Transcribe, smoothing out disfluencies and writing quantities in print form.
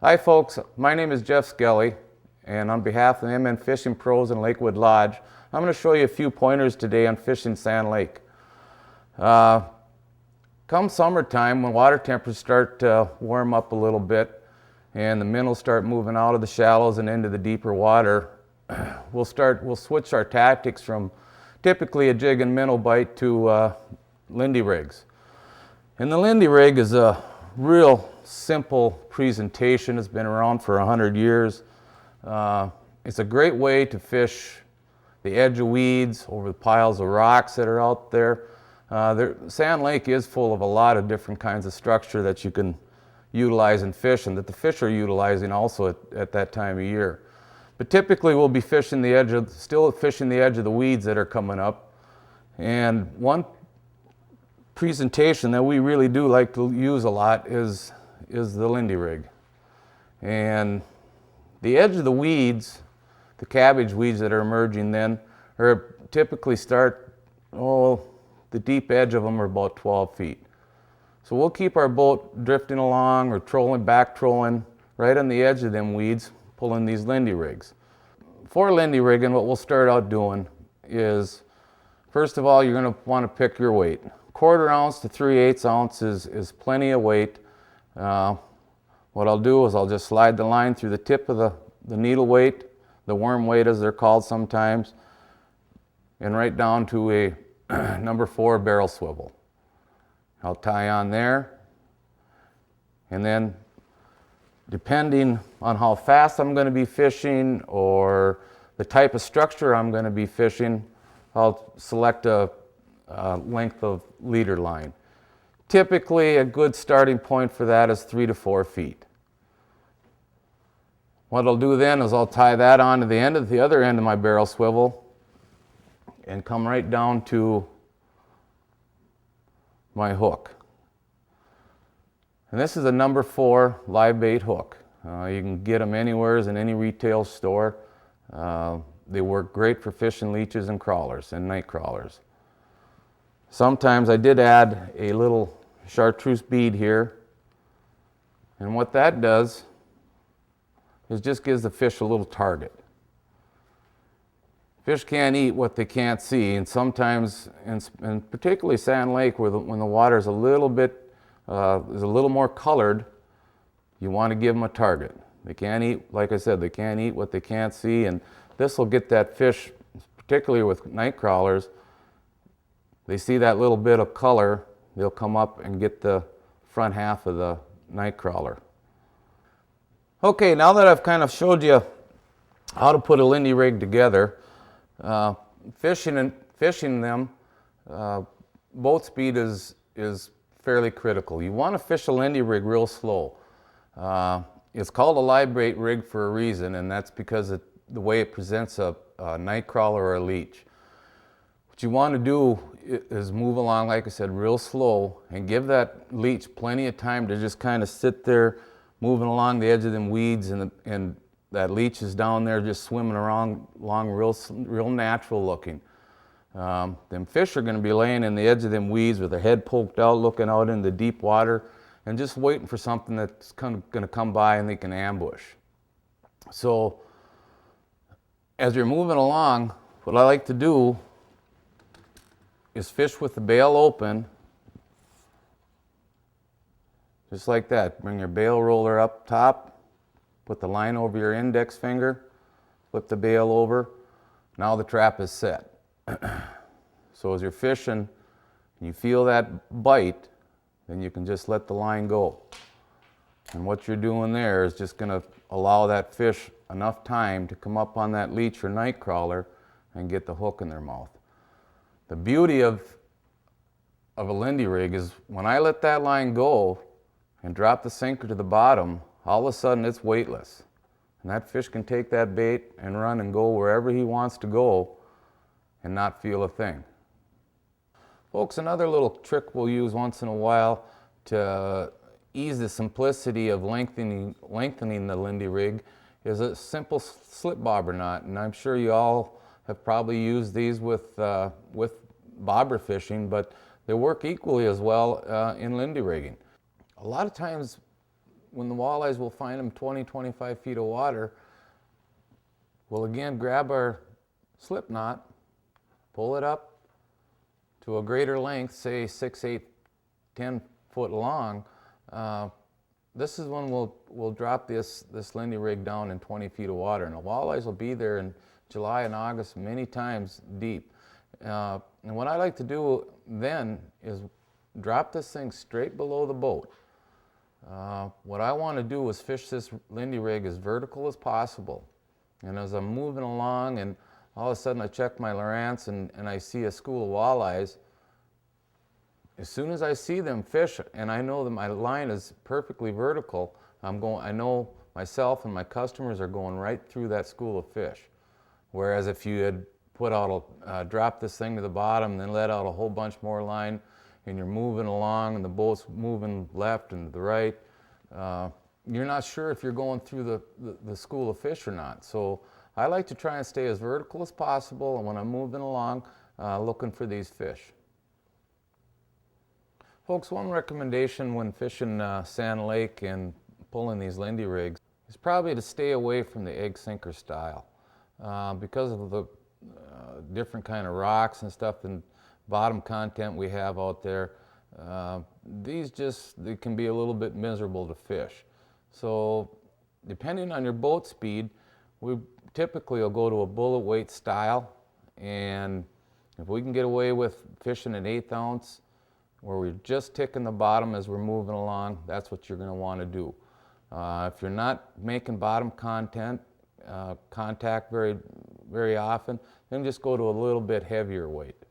Hi folks, my name is Jeff Skelly, and on behalf of the MN Fishing Pros in Lakewood Lodge, I'm going to show you a few pointers today on fishing Sand Lake. Come summertime, when water temperatures start to warm up a little bit and the minnows start moving out of the shallows and into the deeper water, we'll switch our tactics from typically a jig and minnow bite to Lindy Rigs. And the Lindy Rig is a real simple presentation. It's been around for 100 years. It's a great way to fish the edge of weeds, over the piles of rocks that are out there. Sand Lake is full of a lot of different kinds of structure that you can utilize in fishing, that the fish are utilizing also at that time of year. But typically we'll be fishing still fishing the edge of the weeds that are coming up. And one presentation that we really do like to use a lot is the Lindy Rig. And the edge of the weeds, the cabbage weeds that are emerging then, are typically the deep edge of them are about 12 feet. So we'll keep our boat drifting along or back trolling right on the edge of them weeds, pulling these Lindy Rigs. For Lindy rigging, what we'll start out doing is, first of all, you're going to want to pick your weight. 1/4 ounce to 3/8 ounces is plenty of weight. What I'll do is I'll just slide the line through the tip of the needle weight, the worm weight as they're called sometimes, and right down to a number 4 barrel swivel. I'll tie on there, and then depending on how fast I'm going to be fishing or the type of structure I'm going to be fishing, I'll select a length of leader line. Typically a good starting point for that is 3 to 4 feet. What I'll do then is I'll tie that on to the other end of my barrel swivel and come right down to my hook. And this is a number 4 live bait hook. You can get them anywhere in any retail store. They work great for fishing leeches and crawlers and night crawlers. Sometimes I did add a little chartreuse bead here, and what that does is just gives the fish a little target. Fish can't eat what they can't see, and sometimes, and particularly Sand Lake, when the water is a little more colored, you want to give them a target. They can't eat, like I said, they can't eat what they can't see, and this will get that fish, particularly with night crawlers. They see that little bit of color, they'll come up and get the front half of the night crawler. Okay, now that I've kind of showed you how to put a Lindy Rig together, fishing them, boat speed is fairly critical. You want to fish a Lindy Rig real slow. It's called a live bait rig for a reason, and that's because of the way it presents a night crawler or a leech. What you want to do is move along, like I said, real slow, and give that leech plenty of time to just kind of sit there moving along the edge of them weeds, and that leech is down there just swimming along real natural looking. Them fish are going to be laying in the edge of them weeds with their head poked out, looking out into the deep water and just waiting for something that's kind of going to come by and they can ambush. So as you're moving along, what I like to do is fish with the bail open, just like that. Bring your bail roller up top, put the line over your index finger, flip the bail over. Now the trap is set. So as you're fishing, and you feel that bite, then you can just let the line go. And what you're doing there is just going to allow that fish enough time to come up on that leech or night crawler and get the hook in their mouth. The beauty of a Lindy Rig is when I let that line go and drop the sinker to the bottom, all of a sudden it's weightless. And that fish can take that bait and run and go wherever he wants to go and not feel a thing. Folks, another little trick we'll use once in a while to ease the simplicity of lengthening the Lindy Rig is a simple slip bobber knot. And I'm sure you all have probably used these with bobber fishing, but they work equally as well in Lindy rigging. A lot of times when the walleyes will find them 20, 25 feet of water, we'll again grab our slip knot, pull it up to a greater length, say 6, 8, 10 foot long. This is when we'll drop this Lindy rig down in 20 feet of water, and the walleyes will be there in July and August many times deep. And what I like to do then is drop this thing straight below the boat. What I want to do is fish this Lindy rig as vertical as possible. And as I'm moving along and all of a sudden I check my Lowrance and I see a school of walleyes, as soon as I see them fish and I know that my line is perfectly vertical, I know myself and my customers are going right through that school of fish. Whereas if you had dropped this thing to the bottom and then let out a whole bunch more line and you're moving along and the boat's moving left and to the right, you're not sure if you're going through the school of fish or not. So I like to try and stay as vertical as possible, and when I'm moving along, looking for these fish. Folks, one recommendation when fishing Sand Lake and pulling these Lindy rigs is probably to stay away from the egg sinker style. Because of the different kind of rocks and stuff and bottom content we have out there, they can be a little bit miserable to fish. So depending on your boat speed, we typically will go to a bullet weight style, and if we can get away with fishing an 1/8 ounce where we're just ticking the bottom as we're moving along, that's what you're going to want to do. If you're not making bottom contact very often, then just go to a little bit heavier weight.